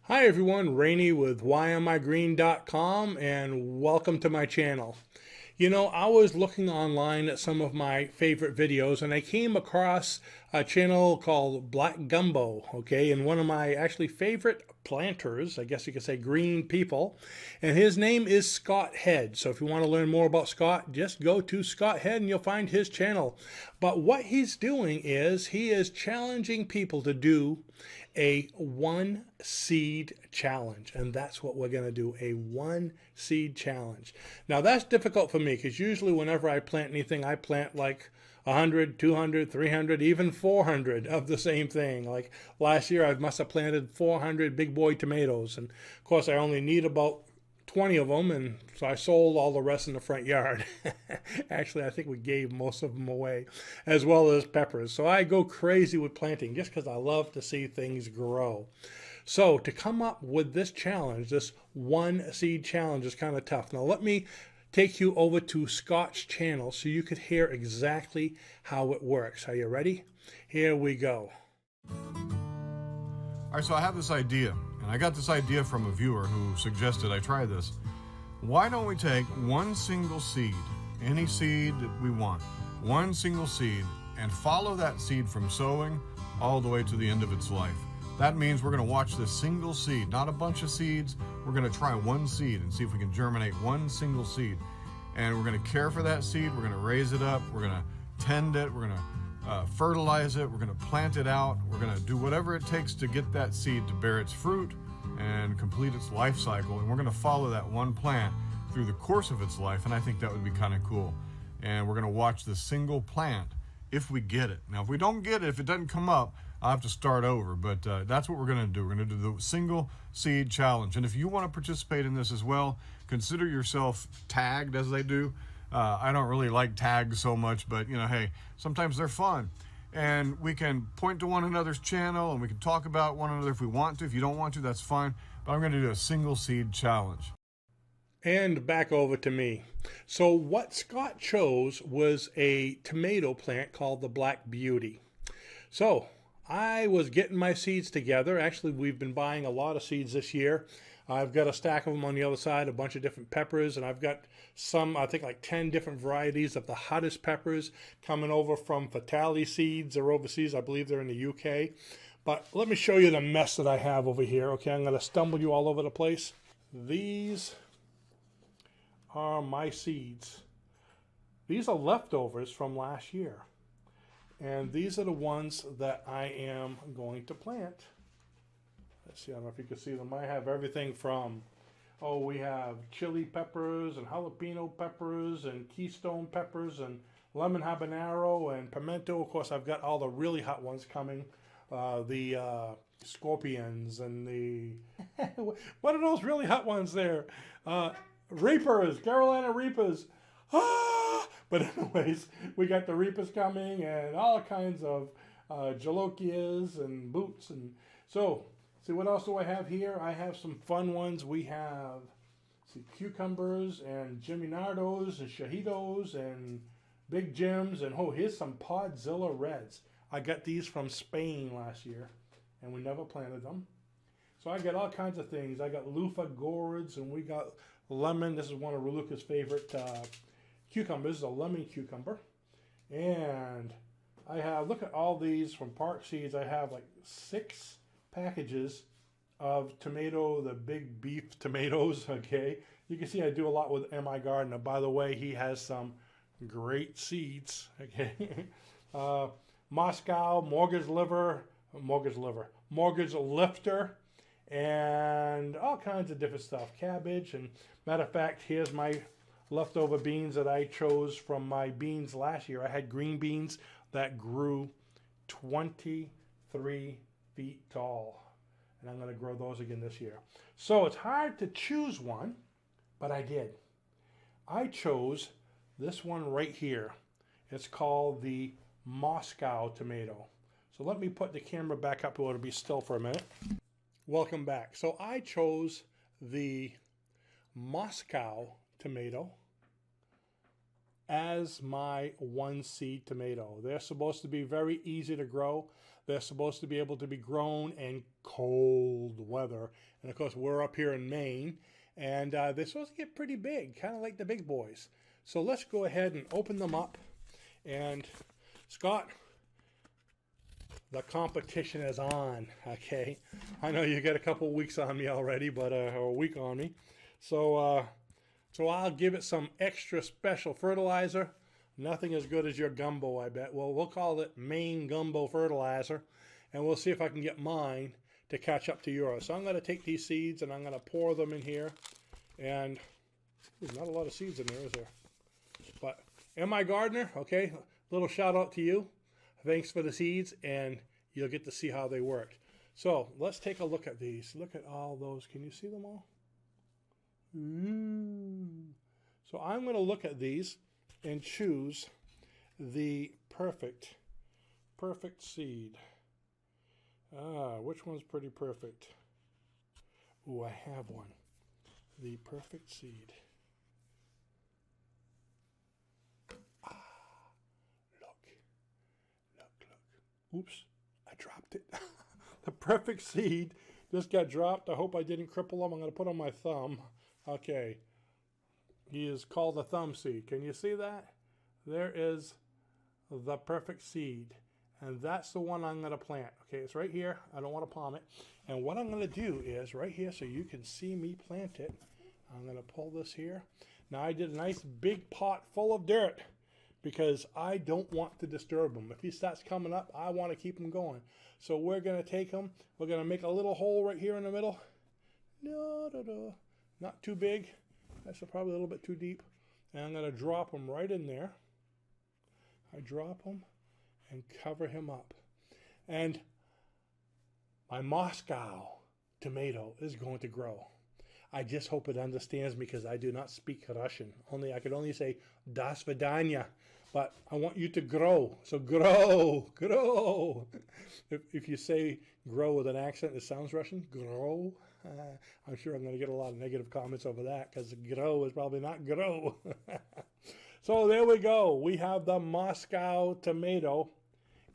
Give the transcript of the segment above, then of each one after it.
Hi everyone, Rene with whyamigreen.com and welcome to my channel. You know, I was looking online at some of my favorite videos and I came across a channel called Black Gumbo, okay, and one of my actually favorite planters, I guess you could say green people, and his name is Scott Head. So if you want to learn more about Scott, just go to Scott Head and you'll find his channel. But what he's doing is he is challenging people to do a one seed challenge, and that's what we're going to do, a one seed challenge. Now that's difficult for me because usually whenever I plant anything, I plant like 100, 200, 300, even 400 of the same thing. Like last year I must have planted 400 big boy tomatoes, and of course I only need about 20 of them, and so I sold all the rest in the front yard. Actually, I think we gave most of them away, as well as peppers. So I go crazy with planting just because I love to see things grow. So to come up with this challenge, this one seed challenge, is kind of tough. Now let me take you over to Scott's channel so you could hear exactly how it works. Are you ready? Here we go. All right, so I have this idea, and I got this idea from a viewer who suggested I try this. Why don't we take one single seed, any seed that we want, one single seed, and follow that seed from sowing all the way to the end of its life. That means we're going to watch this single seed, not a bunch of seeds. We're going to try one seed and see if we can germinate one single seed. And we're going to care for that seed. We're going to raise it up. We're going to tend it. We're going to fertilize it. We're going to plant it out. We're going to do whatever it takes to get that seed to bear its fruit and complete its life cycle. And we're going to follow that one plant through the course of its life. And I think that would be kind of cool. And we're going to watch the single plant if we get it. Now, if we don't get it, if it doesn't come up, I'll have to start over. But that's what we're going to do. We're going to do the single seed challenge. And if you want to participate in this as well, consider yourself tagged as they do. I don't really like tags so much, but you know, hey, sometimes they're fun. And we can point to one another's channel and we can talk about one another if we want to. If you don't want to, that's fine. But I'm going to do a single seed challenge. And back over to me. So what Scott chose was a tomato plant called the Black Beauty. So I was getting my seeds together. Actually, we've been buying a lot of seeds this year. I've got a stack of them on the other side, a bunch of different peppers, and I've got some, I think like 10 different varieties of the hottest peppers coming over from Fatali Seeds. They're overseas. I believe they're in the UK. But let me show you the mess that I have over here. Okay, I'm going to stumble you all over the place. These are my seeds. These are leftovers from last year. And these are the ones that I am going to plant. Let's see, I don't know if you can see them. I have everything from, we have chili peppers and jalapeno peppers and keystone peppers and lemon habanero and pimento. Of course, I've got all the really hot ones coming. The scorpions and the, what are those really hot ones there? Reapers, Carolina Reapers. But anyways, we got the Reapers coming and all kinds of jalokias and boots. And so, see, what else do I have here? I have some fun ones. We have cucumbers and Geminardos and Shahidos and Big Jims. And here's some Podzilla Reds. I got these from Spain last year, and we never planted them. So I got all kinds of things. I got loofah gourds, and we got lemon. This is one of Raluca's favorite cucumbers, a lemon cucumber. And I have, look at all these from Park Seeds. I have like 6 packages of tomato, the big beef tomatoes, okay? You can see I do a lot with MI Gardener. By the way, he has some great seeds, okay? Moscow, mortgage lifter, and all kinds of different stuff. Cabbage, and matter of fact, here's my leftover beans that I chose from my beans last year. I had green beans that grew 23 feet tall. And I'm going to grow those again this year. So it's hard to choose one, but I did. I chose this one right here. It's called the Moscow tomato. So let me put the camera back up. It'll be still for a minute. Welcome back. So I chose the Moscow tomato as my one seed tomato. They're supposed to be very easy to grow. They're supposed to be able to be grown and cold weather. And of course, we're up here in Maine, and they're supposed to get pretty big, kind of like the big boys. So let's go ahead and open them up. And Scott, the competition is on, okay? I know you got a couple weeks on me already, but or a week on me. So I'll give it some extra special fertilizer. Nothing as good as your gumbo, I bet. Well, we'll call it Maine Gumbo Fertilizer, and we'll see if I can get mine to catch up to yours. So I'm going to take these seeds and I'm going to pour them in here. And there's not a lot of seeds in there, is there? But am I gardener? Okay, little shout out to you. Thanks for the seeds, and you'll get to see how they work. So let's take a look at these. Look at all those. Can you see them all? So I'm going to look at these and choose the perfect seed. Which one's pretty perfect? Ooh, I have one. The perfect seed. Look. Oops, I dropped it. The perfect seed just got dropped. I hope I didn't cripple him. I'm going to put on my thumb. Okay. He is called the thumb seed. Can you see that? There is the perfect seed. And that's the one I'm going to plant. Okay, it's right here. I don't want to palm it. And what I'm going to do is right here so you can see me plant it. I'm going to pull this here. Now I did a nice big pot full of dirt because I don't want to disturb him. If he starts coming up, I want to keep him going. So we're going to take him. We're going to make a little hole right here in the middle. No. Not too big. That's probably a little bit too deep. And I'm going to drop him right in there. I drop him and cover him up. And my Moscow tomato is going to grow. I just hope it understands me because I do not speak Russian. I could only say "Das Vidanya," but I want you to grow. So grow. If you say "grow" with an accent that sounds Russian, grow. I'm sure I'm going to get a lot of negative comments over that because grow is probably not grow. So there we go. We have the Moscow tomato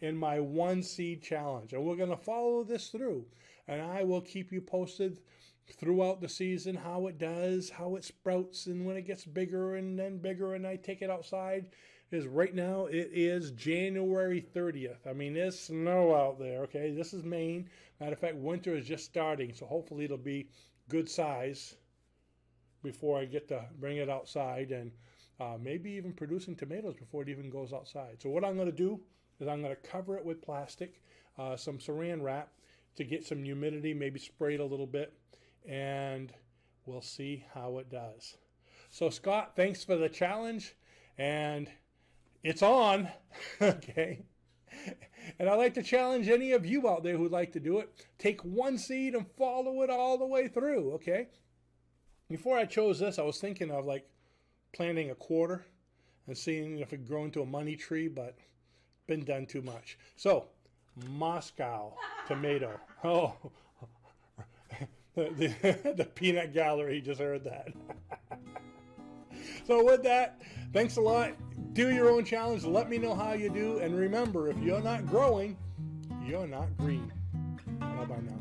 in my one seed challenge. And we're going to follow this through. And I will keep you posted throughout the season how it does, how it sprouts, and when it gets bigger and then bigger and I take it outside. Because right now it is January 30th. I mean, there's snow out there, okay? This is Maine. Matter of fact, winter is just starting, so hopefully it'll be good size before I get to bring it outside and maybe even producing tomatoes before it even goes outside. So what I'm going to do is I'm going to cover it with plastic, some saran wrap to get some humidity, maybe spray it a little bit, and we'll see how it does. So Scott, thanks for the challenge, and it's on, okay? And I'd like to challenge any of you out there who'd like to do it. Take one seed and follow it all the way through, okay? Before I chose this, I was thinking of like planting a quarter and seeing if it could grow into a money tree, but been done too much. So, Moscow tomato. Oh, the peanut gallery just heard that. So with that, thanks a lot. Do your own challenge. Let me know how you do. And remember, if you're not growing, you're not green. Bye-bye now.